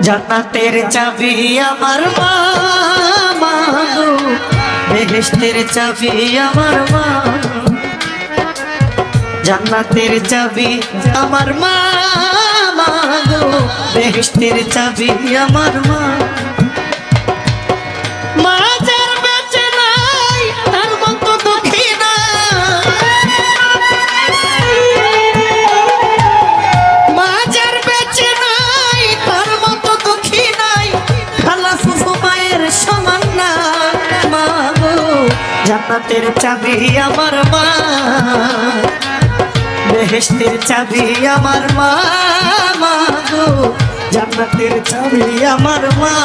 জান্নাতের চাবি আমার মা, মা গো বেহেশতের চাবি আমার মা। জান্নাতের চাবি আমার মা, মা গো বেহেশতের চাবি আমার মা। মা যার বেঁচে নাই তার মতো দুঃখী না, মা যার বেঁচে নাই তার মতো দুঃখী নাই, খালা ফুফু মায়ের সমান না। মা গো জান্নাতের চাবি আমার মা, বেহেশতের চাবি আমার মা, মা গো জান্নাতের চাবি আমার মা।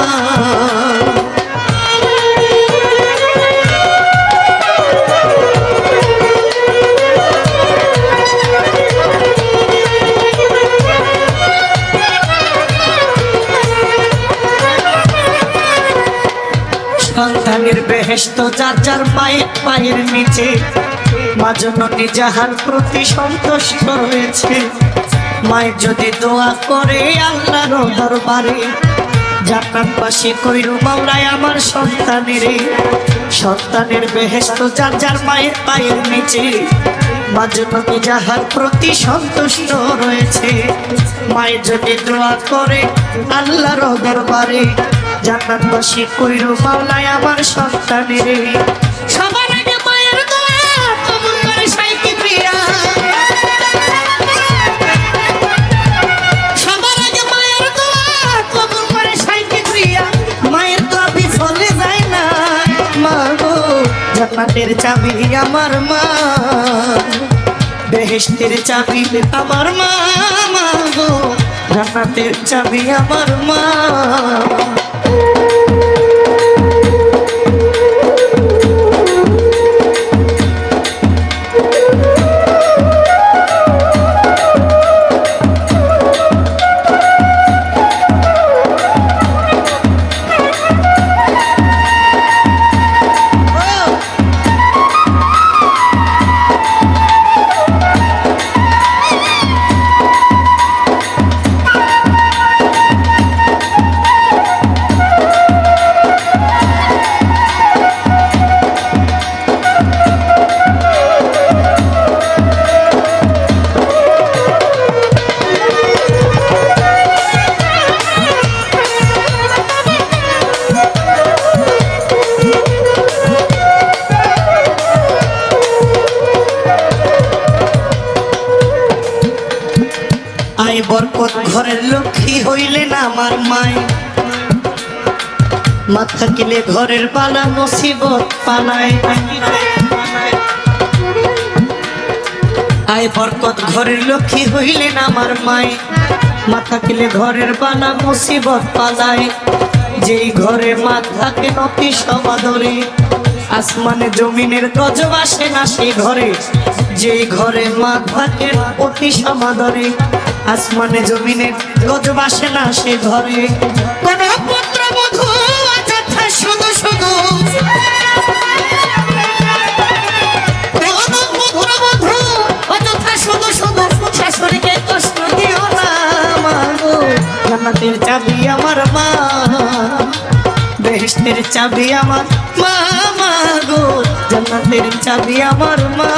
সন্তানের বেহেশত যার যার মায়ের পায়ের নিচে, মা জননী যাহার প্রতি সন্তুষ্ট হয়েছে। মায়ের যদি দোয়া করে আল্লাহর দরবারে, জান্নাতবাসী কইরু মাওলায় আমার সন্তানের। সন্তানের বেহেশত যার যার মায়ের পায়ের নিচে, মা জননী যাহার প্রতি সন্তুষ্ট রয়েছে। মায়ের যদি দোয়া করে আল্লাহর দরবারে, জান্নাতবাসী কইরু মাওলায় আমার সন্তানের। সবার আগে মায়ের দোয়া কবুল করে সাইকি প্রিয়া, সবার আগে মায়ের দোয়া কবুল করে সাইকি প্রিয়া। মায়ের দোয়া বিফলে যায় না। মা গো জান্নাতের চাবি আমার মা, বেহেশতের চাবি আমার মা, মা গো জান্নাতের চাবি আমার মা। আয় বরকত ঘরের লক্ষ্মী হইলেন আমার মায়, মা থাকিলে ঘরের বালা মুসিবত পালায়। আয় বরকত ঘরের লক্ষ্মী হইলেন আমার মায়, মা থাকিলে ঘরের বালা মুসিবত পালায়। যেই ঘরে মা থাকে অতি সমাদরে, আসমানে জমিনের গজব আসে না সেই ঘরে। যেই ঘরে মা থাকে অতি সমাদরে, আসমানে জমিনের গজব আসে না সে ঘরে। কোন পুত্র বধূ অযথা শুধু শুধু, কোন পুত্র বধূ অযথা শুধু শুধু শাশুড়িকে কষ্ট দিও না। মা গো জান্নাতের চাবি আমার মা, বেহেশতের চাবি আমার মা, মা গো জান্নাতের চাবি আমার মা।